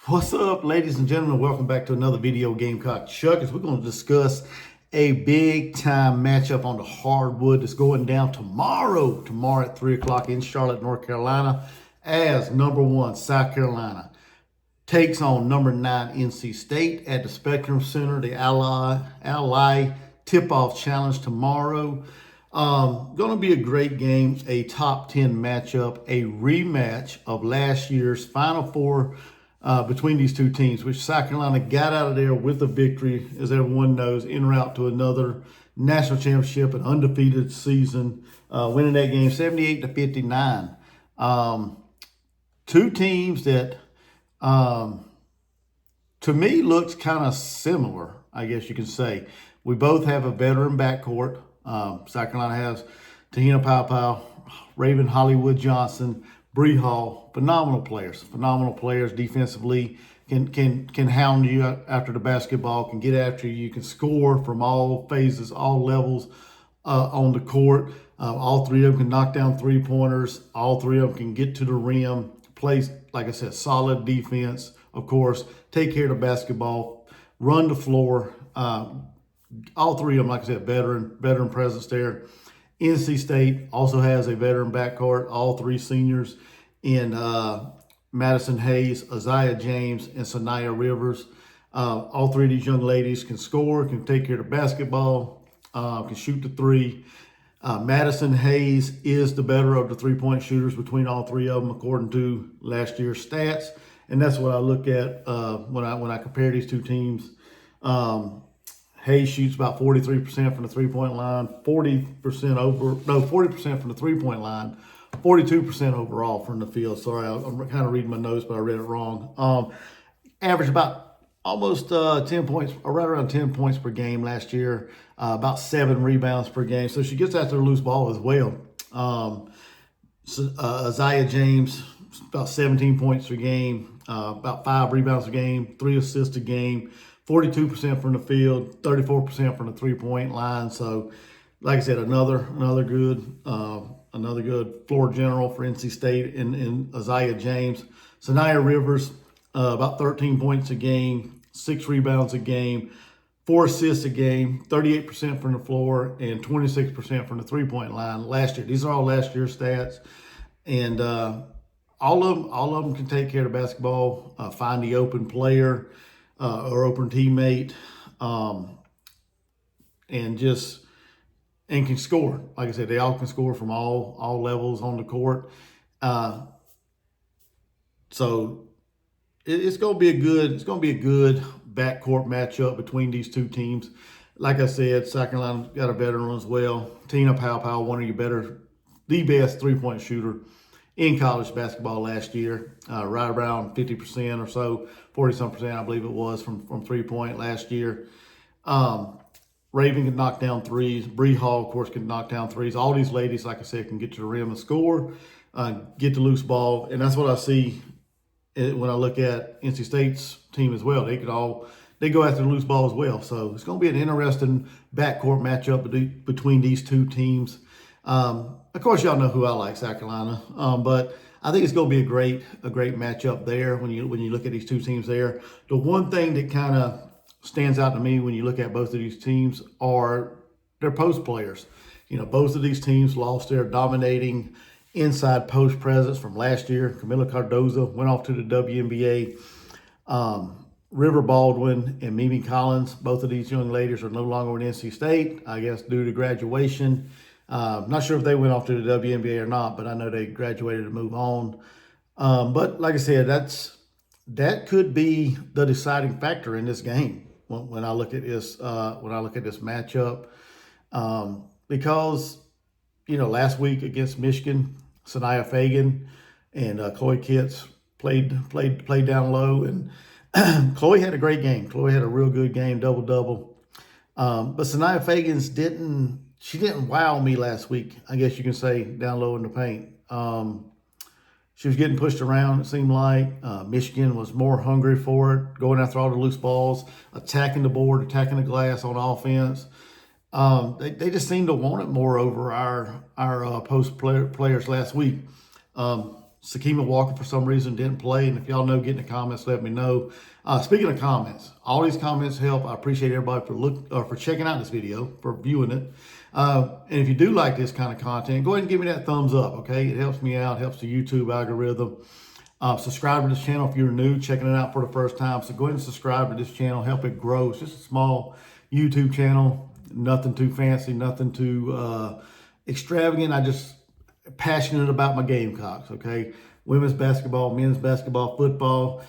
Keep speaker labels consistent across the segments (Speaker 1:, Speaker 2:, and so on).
Speaker 1: What's up, ladies and gentlemen? Welcome back to another video, Gamecock Chuckers. We're going to discuss a big-time matchup on the hardwood that's going down tomorrow at 3 o'clock in Charlotte, North Carolina, as number 1 South Carolina takes on number 9 NC State at the Spectrum Center. The Ally tip-off challenge tomorrow. Going to be a great game, a top 10 matchup, a rematch of last year's Final Four between these two teams, which South Carolina got out of there with a victory, as everyone knows, en route to another national championship, an undefeated season, winning that game 78-59. Two teams that, to me, looks kind of similar, I guess you can say. We both have a veteran backcourt. South Carolina has Tahina Paopao, Raven Hollywood Johnson, Bree Hall, phenomenal players defensively, can hound you after the basketball, can get after you, can score from all phases, all levels on the court. All three of them can knock down three-pointers. All three of them can get to the rim, play, like I said, solid defense, of course, take care of the basketball, run the floor. All three of them, like I said, veteran presence there. NC State also has a veteran backcourt, all three seniors in Madison Hayes, Isaiah James, and Sanaya Rivers. All three of these young ladies can score, can take care of the basketball, can shoot the three. Madison Hayes is the better of the three-point shooters between all three of them, according to last year's stats. And that's what I look at when I compare these two teams. Hayes shoots about 43% from the three-point line, 40% from the three-point line, 42% overall from the field. Sorry, I'm kind of reading my notes, but I read it wrong. Averaged about almost 10 points, or right around 10 points per game last year, about 7 rebounds per game. So she gets after the loose ball as well. Isaiah James, about 17 points per game, about 5 rebounds a game, 3 assists a game. 42% from the field, 34% from the three-point line. So, like I said, another good floor general for NC State in Isaiah James. Sanaya Rivers, about 13 points a game, 6 rebounds a game, 4 assists a game, 38% from the floor, and 26% from the three-point line last year. These are all last year's stats, and all of them can take care of the basketball, find the open player. Or open teammate, and can score. Like I said, they all can score from all levels on the court. So it's going to be a good backcourt matchup between these two teams. Like I said, South Carolina's got a veteran as well. Tahina Paopao, one of the best three-point shooter in college basketball last year, right around 50% or so, 40-some%, I believe it was, from three-point last year. Raven can knock down threes. Bree Hall, of course, can knock down threes. All these ladies, like I said, can get to the rim and score, get the loose ball, and that's what I see when I look at NC State's team as well. They go after the loose ball as well. So it's going to be an interesting backcourt matchup between these two teams. Of course, y'all know who I like, South Carolina, but I think it's going to be a great matchup there when you look at these two teams there. The one thing that kind of stands out to me when you look at both of these teams are their post players. You know, both of these teams lost their dominating inside post presence from last year. Camila Cardozo went off to the WNBA. River Baldwin and Mimi Collins, both of these young ladies are no longer with NC State, I guess due to graduation. Not sure if they went off to the WNBA or not, but I know they graduated to move on. But like I said, that could be the deciding factor in this game when I look at this matchup, because last week against Michigan, Sanaya Fagan and Chloe Kitts played down low, and Chloe had a great game. Chloe had a real good game, double-double. But Sanaya Fagan's didn't wow me last week, I guess you can say, down low in the paint. She was getting pushed around, it seemed like. Michigan was more hungry for it, going after all the loose balls, attacking the board, attacking the glass on offense. They just seemed to want it more over our post players last week. Sakima Walker, for some reason, didn't play. And if y'all know, get in the comments, let me know. Speaking of comments, all these comments help. I appreciate everybody for checking out this video, for viewing it. And if you do like this kind of content, go ahead and give me that thumbs up, okay? It helps me out, helps the YouTube algorithm. Subscribe to this channel if you're new, checking it out for the first time. So go ahead and subscribe to this channel, help it grow. It's just a small YouTube channel, nothing too fancy, nothing too extravagant. I just passionate about my Gamecocks, okay? Women's basketball, men's basketball, football,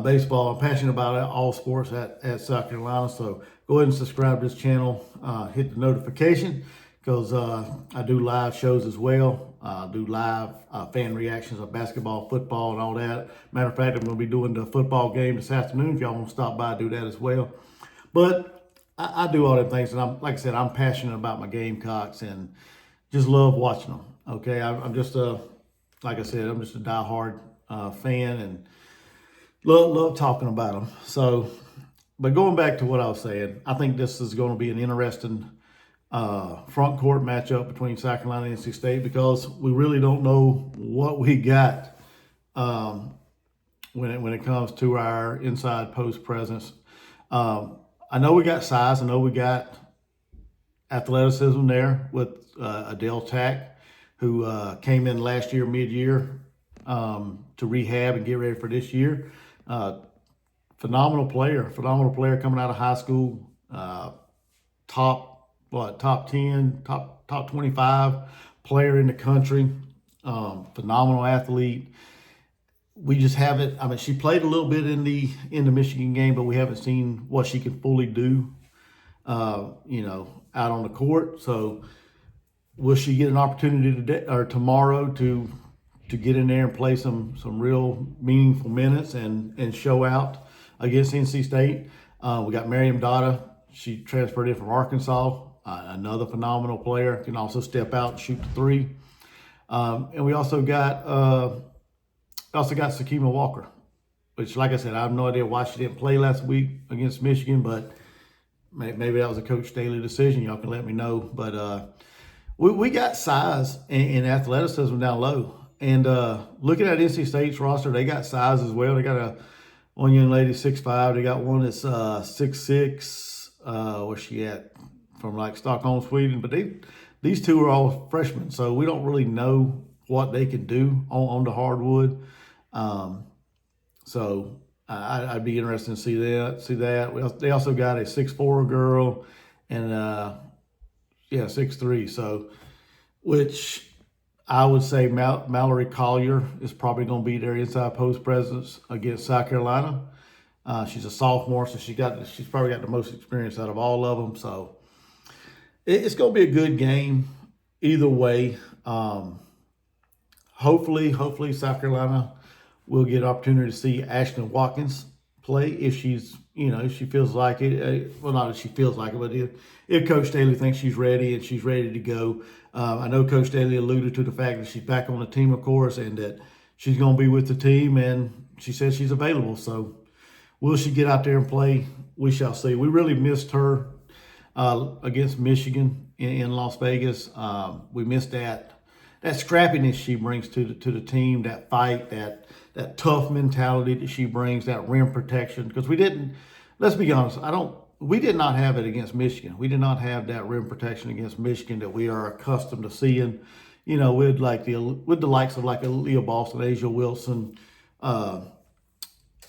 Speaker 1: baseball. I'm passionate about all sports at South Carolina. So go ahead and subscribe to this channel. Hit the notification, because I do live shows as well. Do live fan reactions of basketball, football, and all that. Matter of fact, I'm going to be doing the football game this afternoon. If y'all want to stop by, do that as well. But I do all them things, and like I said, I'm passionate about my Gamecocks and just love watching them. Okay, I'm just like I said, I'm just a diehard fan and love talking about them. So, but going back to what I was saying, I think this is going to be an interesting front court matchup between South Carolina and NC State, because we really don't know what we got when it comes to our inside post presence. I know we got size. I know we got athleticism there with Adele Tack, who came in last year, mid-year, to rehab and get ready for this year. Phenomenal player coming out of high school. Top 10, top 25 player in the country. Phenomenal athlete. We just haven't. I mean, she played a little bit in the Michigan game, but we haven't seen what she can fully do. Out on the court. So will she get an opportunity today or tomorrow to get in there and play some real meaningful minutes and show out against NC State? We got Miriam Dada. She transferred in from Arkansas. Another phenomenal player, can also step out and shoot the three. And we also got Sakima Walker, which, like I said, I have no idea why she didn't play last week against Michigan, but maybe that was a Coach Staley decision. Y'all can let me know. But we got size and athleticism down low. And looking at NC State's roster, they got size as well. They got one young lady 6'5". They got one that's 6'6". Where's she at? From like Stockholm, Sweden. But these two are all freshmen, so we don't really know what they can do on the hardwood. So I'd be interested to see that. They also got a 6'4" girl and 6'3". So, which I would say Mallory Collier is probably going to be their inside post presence against South Carolina. She's a sophomore, so she's probably got the most experience out of all of them. So it's going to be a good game either way. Hopefully South Carolina will get an opportunity to see Ashton Watkins play if she feels like it. Well, not if she feels like it, but if Coach Staley thinks she's ready and she's ready to go. I know Coach Staley alluded to the fact that she's back on the team, of course, and that she's going to be with the team, and she says she's available. So will she get out there and play? We shall see. We really missed her against Michigan in Las Vegas. We missed that scrappiness she brings to the team, that fight, that tough mentality that she brings, that rim protection. Because let's be honest, we did not have it against Michigan. We did not have that rim protection against Michigan that we are accustomed to seeing. With the likes of like Leah Boston, Asia Wilson, Camila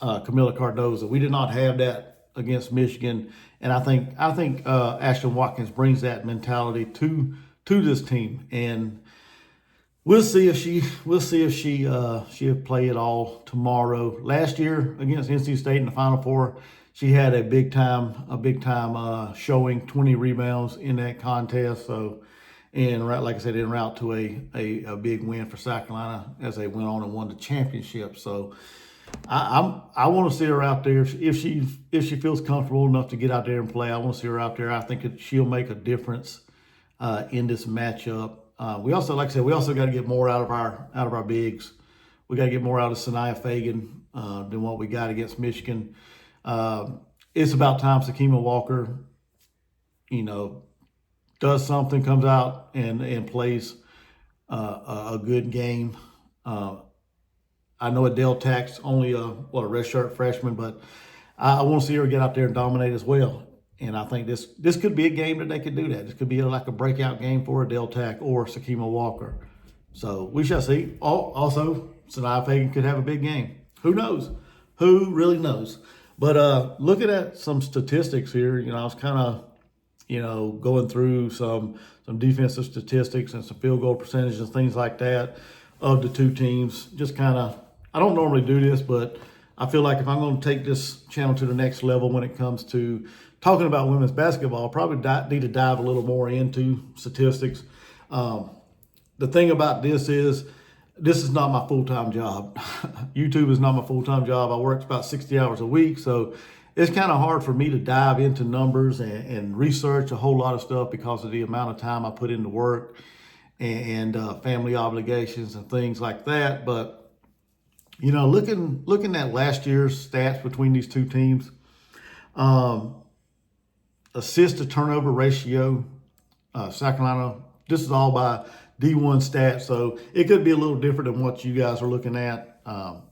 Speaker 1: Cardoza. We did not have that against Michigan, and I think Ashton Watkins brings that mentality to this team, and we'll see if she'll play it all tomorrow. Last year against NC State in the Final Four, she had a big time showing, 20 rebounds in that contest. So, and like I said, en route to a big win for South Carolina as they went on and won the championship. So I want to see her out there if she feels comfortable enough to get out there and play. I want to see her out there. I think she'll make a difference in this matchup. We also, like I said, got to get more out of our bigs. We got to get more out of Sanaya Fagan than what we got against Michigan. It's about time Sakima Walker, does something, comes out and plays a good game. I know Adele Tack's only a redshirt freshman, but I want to see her get out there and dominate as well. And I think this could be a game that they could do that. This could be like a breakout game for Adele Tack or Sakima Walker. So we shall see. Also, Sanaa Fagan could have a big game. Who knows? Who really knows? But looking at some statistics here, I was kind of, going through some defensive statistics and some field goal percentages and things like that of the two teams. Just kind of, I don't normally do this, but I feel like if I'm going to take this channel to the next level when it comes to talking about women's basketball, I'll probably need to dive a little more into statistics. The thing about this is not my full-time job. YouTube is not my full-time job. I work about 60 hours a week, so it's kind of hard for me to dive into numbers and research a whole lot of stuff because of the amount of time I put into work and family obligations and things like that. But looking at last year's stats between these two teams, assist to turnover ratio, South Carolina. This is all by D1 stats, so it could be a little different than what you guys are looking at.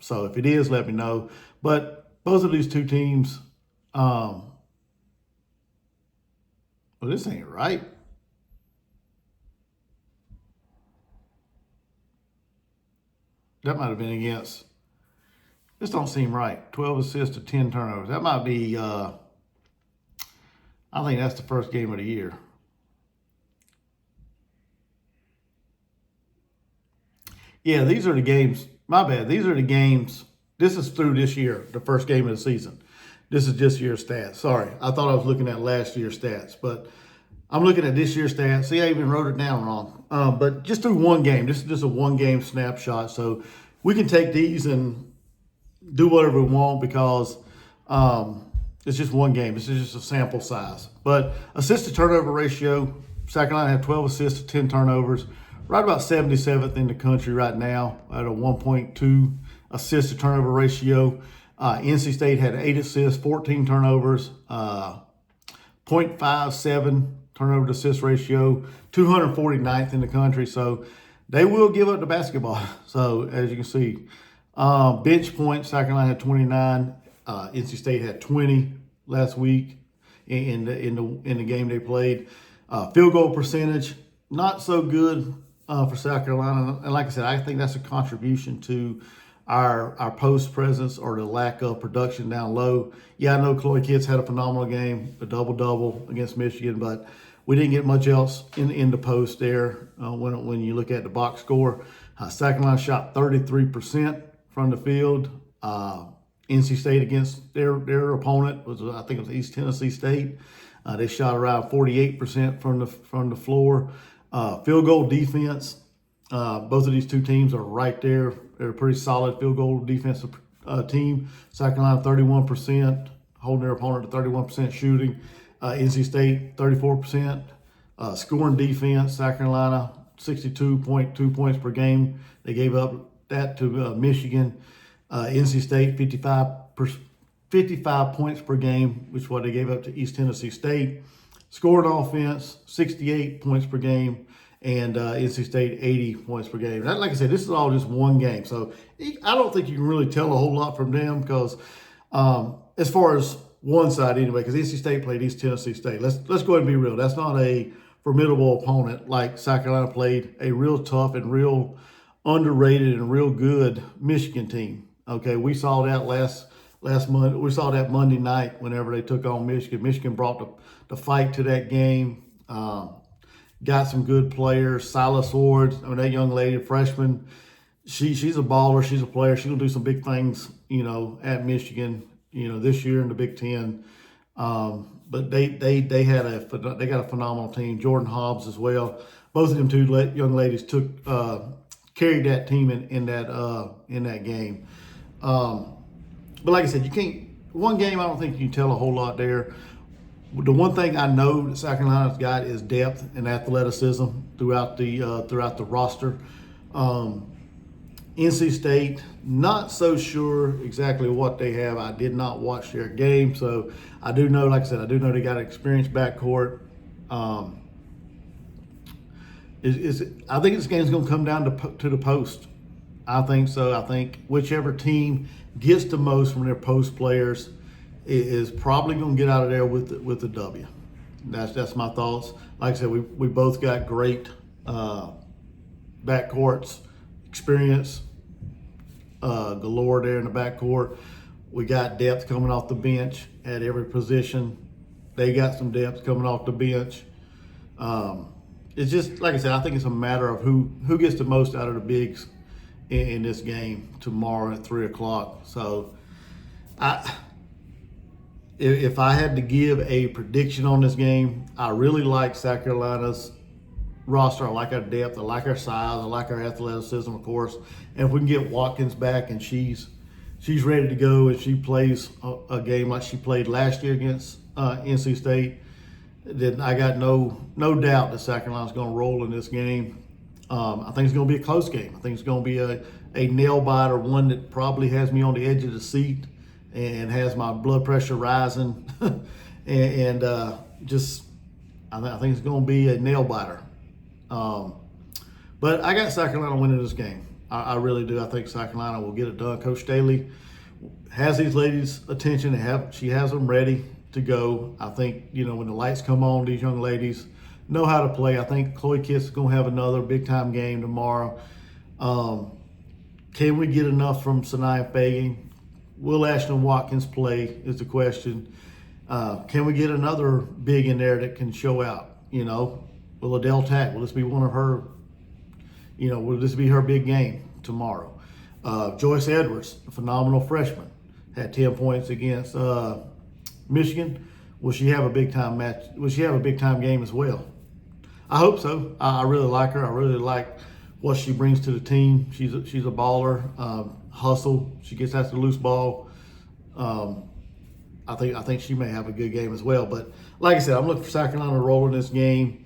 Speaker 1: So if it is, let me know. But both of these two teams, well, this ain't right. That might have been against. This don't seem right. 12 assists to 10 turnovers. That might be, I think that's the first game of the year. Yeah, these are the games. My bad. These are the games. This is through this year, the first game of the season. This is just year stats. Sorry, I thought I was looking at last year's stats, but I'm looking at this year's stats. See, I even wrote it down wrong. But just through one game. This is just a one-game snapshot. So we can take these and do whatever we want because it's just one game. This is just a sample size. But assist to turnover ratio, South Carolina had 12 assists to 10 turnovers. Right about 77th in the country right now at a 1.2 assist to turnover ratio. NC State had 8 assists, 14 turnovers, 0.57 turnover to assist ratio, 249th in the country. So they will give up the basketball. So as you can see, bench points, South Carolina had 29, NC State had 20 last week in the game they played. Field goal percentage, not so good for South Carolina. And like I said, I think that's a contribution to our post presence or the lack of production down low. Yeah, I know Chloe Kitts had a phenomenal game, a double-double against Michigan, but we didn't get much else in the post there when you look at the box score. South Carolina shot 33% from the field. NC State against their opponent was, I think it was East Tennessee State. They shot around 48% from the floor. Field goal defense, both of these two teams are right there. They're a pretty solid field goal defensive team. South Carolina 31%, holding their opponent to 31% shooting. NC State 34%. Scoring defense, South Carolina 62.2 points per game. They gave up that to Michigan. NC State 55 points per game, which is what they gave up to East Tennessee State. Scoring offense, 68 points per game, and NC State 80 points per game. Like I said, this is all just one game. So I don't think you can really tell a whole lot from them because as far as one side anyway, because NC State played East Tennessee State. Let's go ahead and be real. That's not a formidable opponent like South Carolina played a real tough and real underrated and real good Michigan team. Okay, we saw that last Monday. We saw that Monday night whenever they took on Michigan. Michigan brought the fight to that game. Got some good players. Silas Ward, that young lady, freshman, she's a baller. She's a player. She's gonna do some big things, at Michigan, this year in the Big Ten. But they got a phenomenal team. Jordan Hobbs as well. Both of them two young ladies carried that team in that game. But like I said, you can't. One game, I don't think you can tell a whole lot there. The one thing I know that South Carolina's got is depth and athleticism throughout the roster. NC State, not so sure exactly what they have. I did not watch their game, so I do know, like I said, they got an experienced backcourt. I think this game's going to come down to the post. I think so. I think whichever team gets the most from their post players is probably going to get out of there with the W. That's my thoughts. Like I said, we both got great backcourts, experience galore there in the backcourt. We got depth coming off the bench at every position. They got some depth coming off the bench. It's just, like I said, I think it's a matter of who gets the most out of the bigs in this game tomorrow at 3 o'clock. So if I had to give a prediction on this game, I really like South Carolina's roster. I like our depth. I like our size. I like our athleticism, of course. And if we can get Watkins back and she's ready to go and she plays a game like she played last year against NC State, then I got no doubt that South Carolina's going to roll in this game. I think it's going to be a close game. I think it's going to be a nail biter, one that probably has me on the edge of the seat and has my blood pressure rising. and I think it's going to be a nail biter. But I got South Carolina winning this game. I really do. I think South Carolina will get it done. Coach Staley has these ladies' attention. She has them ready to go. I think, when the lights come on, these young ladies know how to play. I think Chloe Kiss is going to have another big-time game tomorrow. Can we get enough from Sanaya Fagan? Will Ashton Watkins play is the question. Can we get another big in there that can show out? Will Adele Tack, will this be one of her, will this be her big game tomorrow? Joyce Edwards, a phenomenal freshman, had 10 points against Michigan. Will she have a big-time match? Will she have a big-time game as well? I hope so. I really like her. I really like what she brings to the team. She's a baller, hustle. She gets after the loose ball. I think she may have a good game as well. But like I said, I'm looking for South Carolina to roll in this game,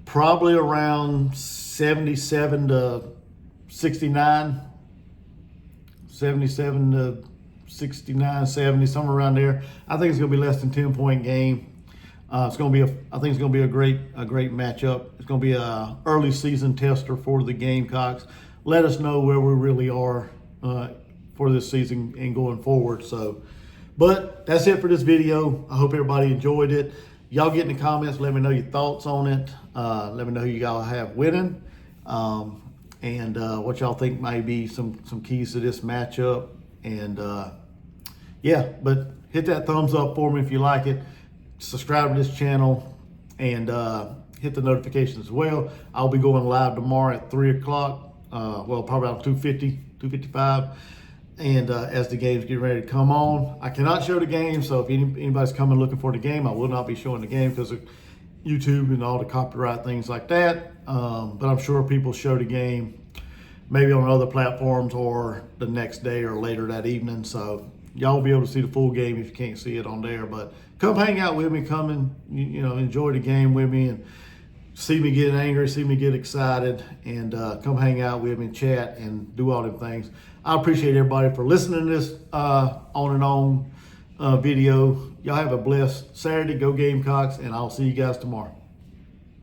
Speaker 1: probably around 77 to 69, 77 to 69, 70, somewhere around there. I think it's going to be less than 10-point game. I think it's going to be a great matchup. It's going to be a early season tester for the Gamecocks. Let us know where we really are for this season and going forward. But that's it for this video. I hope everybody enjoyed it. Y'all get in the comments. Let me know your thoughts on it. Let me know who y'all have winning, and what y'all think might be some keys to this matchup. And yeah, but hit that thumbs up for me if you like it. Subscribe to this channel and hit the notifications as well. I'll be going live tomorrow at 3 o'clock. Probably around 2:50, 2:55. And as the games get ready to come on, I cannot show the game. So if anybody's coming looking for the game, I will not be showing the game because of YouTube and all the copyright things like that. But I'm sure people show the game maybe on other platforms or the next day or later that evening. So y'all will be able to see the full game if you can't see it on there. But come hang out with me, come and enjoy the game with me and see me get angry, see me get excited, and come hang out with me and chat and do all them things. I appreciate everybody for listening to this on and on video. Y'all have a blessed Saturday. Go Gamecocks, and I'll see you guys tomorrow.